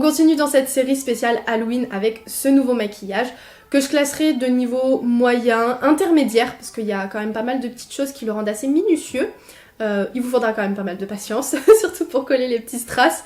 continue dans cette série spéciale Halloween avec ce nouveau maquillage que je classerai de niveau moyen, intermédiaire, parce qu'il y a quand même pas mal de petites choses qui le rendent assez minutieux. Il vous faudra quand même pas mal de patience, surtout pour coller les petits strass.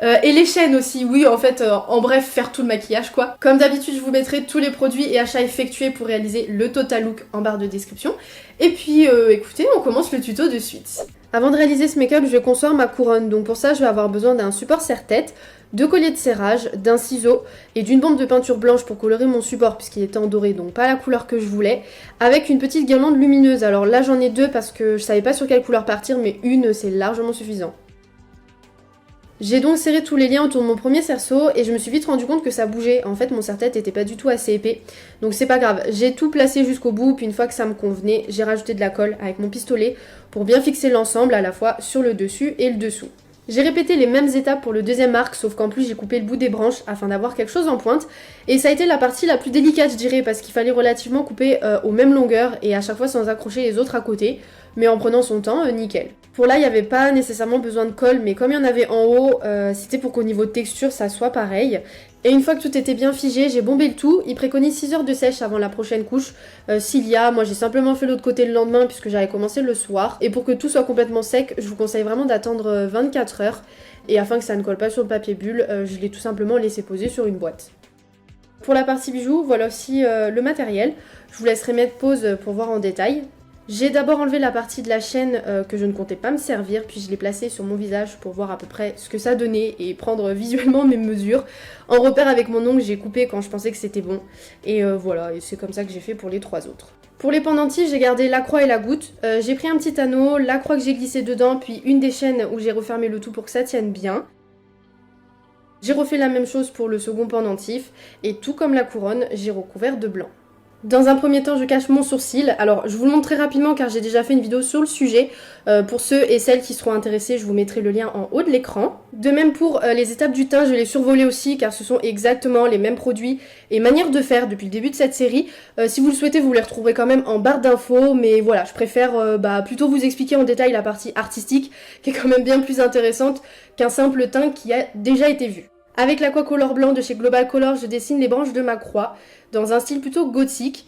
Et les chaînes aussi, oui, en fait, en bref, faire tout le maquillage, quoi. Comme d'habitude, je vous mettrai tous les produits et achats effectués pour réaliser le total look en barre de description. Et puis, écoutez, on commence le tuto de suite. Avant de réaliser ce make-up, je vais construire ma couronne. Donc pour ça, je vais avoir besoin d'un support serre-tête, de colliers de serrage, d'un ciseau et d'une bombe de peinture blanche pour colorer mon support puisqu'il était en doré, donc pas la couleur que je voulais, avec une petite guirlande lumineuse. Alors là, j'en ai deux parce que je savais pas sur quelle couleur partir, mais une, c'est largement suffisant. J'ai donc serré tous les liens autour de mon premier cerceau et je me suis vite rendu compte que ça bougeait. En fait, mon serre-tête était pas du tout assez épais. Donc c'est pas grave, j'ai tout placé jusqu'au bout, puis une fois que ça me convenait, j'ai rajouté de la colle avec mon pistolet pour bien fixer l'ensemble à la fois sur le dessus et le dessous. J'ai répété les mêmes étapes pour le deuxième arc, sauf qu'en plus j'ai coupé le bout des branches afin d'avoir quelque chose en pointe. Et ça a été la partie la plus délicate, je dirais, parce qu'il fallait relativement couper aux mêmes longueurs et à chaque fois sans accrocher les autres à côté, mais en prenant son temps, nickel. Pour là, il n'y avait pas nécessairement besoin de colle, mais comme il y en avait en haut, c'était pour qu'au niveau de texture, ça soit pareil. Et une fois que tout était bien figé, j'ai bombé le tout. Il préconise 6 heures de sèche avant la prochaine couche. S'il y a, moi j'ai simplement fait l'autre côté le lendemain puisque j'avais commencé le soir. Et pour que tout soit complètement sec, je vous conseille vraiment d'attendre 24 heures. Et afin que ça ne colle pas sur le papier bulle, je l'ai tout simplement laissé poser sur une boîte. Pour la partie bijoux, voilà aussi le matériel. Je vous laisserai mettre pause pour voir en détail. J'ai d'abord enlevé la partie de la chaîne que je ne comptais pas me servir, puis je l'ai placée sur mon visage pour voir à peu près ce que ça donnait et prendre visuellement mes mesures. En repère avec mon ongle, j'ai coupé quand je pensais que c'était bon. Et voilà, et c'est comme ça que j'ai fait pour les 3 autres. Pour les pendentifs, j'ai gardé la croix et la goutte. J'ai pris un petit anneau, la croix que j'ai glissée dedans, puis une des chaînes où j'ai refermé le tout pour que ça tienne bien. J'ai refait la même chose pour le second pendentif, et tout comme la couronne, j'ai recouvert de blanc. Dans un premier temps, je cache mon sourcil. Alors, je vous le montre très rapidement car j'ai déjà fait une vidéo sur le sujet. Pour ceux et celles qui seront intéressés, je vous mettrai le lien en haut de l'écran. De même pour les étapes du teint, je les survolais aussi car ce sont exactement les mêmes produits et manières de faire depuis le début de cette série. Si vous le souhaitez, vous les retrouverez quand même en barre d'infos. Mais voilà, je préfère plutôt vous expliquer en détail la partie artistique qui est quand même bien plus intéressante qu'un simple teint qui a déjà été vu. Avec l'Aquacolor blanc de chez Global Color, je dessine les branches de ma croix dans un style plutôt gothique.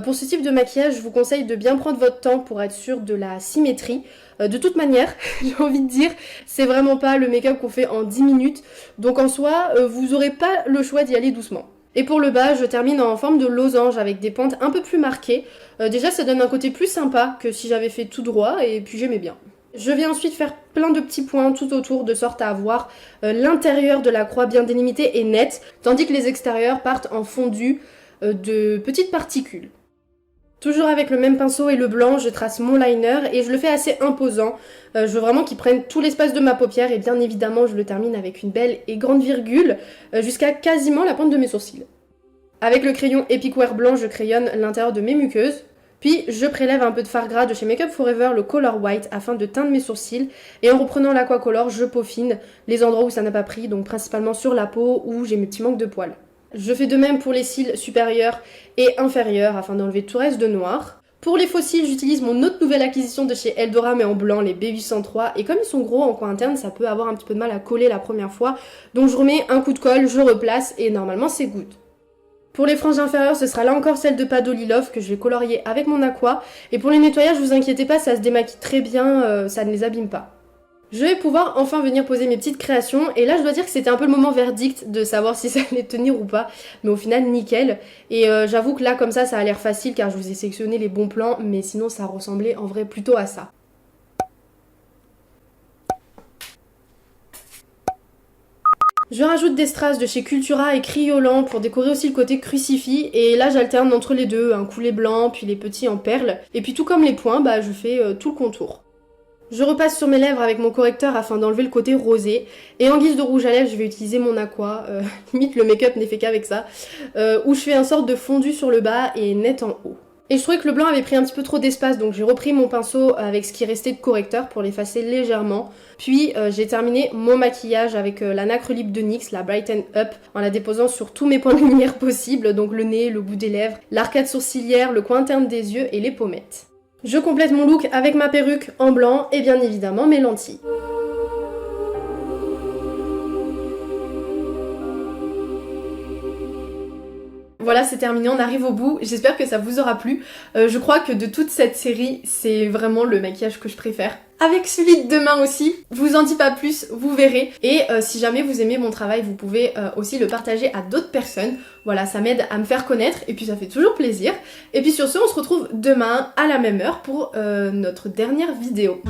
Pour ce type de maquillage, je vous conseille de bien prendre votre temps pour être sûr de la symétrie. De toute manière, j'ai envie de dire, c'est vraiment pas le make-up qu'on fait en 10 minutes. Donc en soi, vous n'aurez pas le choix d'y aller doucement. Et pour le bas, je termine en forme de losange avec des pentes un peu plus marquées. Déjà, ça donne un côté plus sympa que si j'avais fait tout droit et puis j'aimais bien. Je vais ensuite faire plein de petits points tout autour de sorte à avoir l'intérieur de la croix bien délimité et net, tandis que les extérieurs partent en fondu de petites particules. Toujours avec le même pinceau et le blanc, je trace mon liner et je le fais assez imposant. Je veux vraiment qu'il prenne tout l'espace de ma paupière et bien évidemment je le termine avec une belle et grande virgule jusqu'à quasiment la pointe de mes sourcils. Avec le crayon Epic Wear blanc, je crayonne l'intérieur de mes muqueuses. Puis je prélève un peu de fard gras de chez Make Up For Ever, le Color White, afin de teindre mes sourcils. Et en reprenant l'Aquacolor, je peaufine les endroits où ça n'a pas pris, donc principalement sur la peau où j'ai mes petits manques de poils. Je fais de même pour les cils supérieurs et inférieurs afin d'enlever tout reste de noir. Pour les faux cils, j'utilise mon autre nouvelle acquisition de chez Eldora mais en blanc, les B803. Et comme ils sont gros en coin interne, ça peut avoir un petit peu de mal à coller la première fois. Donc je remets un coup de colle, je replace et normalement c'est good. Pour les franges inférieures, ce sera là encore celle de Padoli Love que je vais colorier avec mon aqua. Et pour les nettoyages, vous inquiétez pas, ça se démaquille très bien, ça ne les abîme pas. Je vais pouvoir enfin venir poser mes petites créations. Et là, je dois dire que c'était un peu le moment verdict de savoir si ça allait tenir ou pas. Mais au final, nickel. Et j'avoue que là, comme ça a l'air facile car je vous ai sélectionné les bons plans. Mais sinon, ça ressemblait en vrai plutôt à ça. Je rajoute des strass de chez Cultura et Criolan pour décorer aussi le côté crucifix. Et là, j'alterne entre les deux, un coulet blanc, puis les petits en perles. Et puis tout comme les points, je fais tout le contour. Je repasse sur mes lèvres avec mon correcteur afin d'enlever le côté rosé. Et en guise de rouge à lèvres, je vais utiliser mon aqua. Limite, le make-up n'est fait qu'avec ça. Où je fais un sorte de fondu sur le bas et net en haut. Et je trouvais que le blanc avait pris un petit peu trop d'espace, donc j'ai repris mon pinceau avec ce qui restait de correcteur pour l'effacer légèrement. Puis j'ai terminé mon maquillage avec la nacre lip de NYX, la Brighten Up, en la déposant sur tous mes points de lumière possibles, donc le nez, le bout des lèvres, l'arcade sourcilière, le coin interne des yeux et les pommettes. Je complète mon look avec ma perruque en blanc et bien évidemment mes lentilles. Voilà, c'est terminé, on arrive au bout. J'espère que ça vous aura plu. Je crois que de toute cette série, c'est vraiment le maquillage que je préfère. Avec celui de demain aussi, je vous en dis pas plus, vous verrez. Et si jamais vous aimez mon travail, vous pouvez aussi le partager à d'autres personnes. Voilà, ça m'aide à me faire connaître et puis ça fait toujours plaisir. Et puis sur ce, on se retrouve demain à la même heure pour notre dernière vidéo.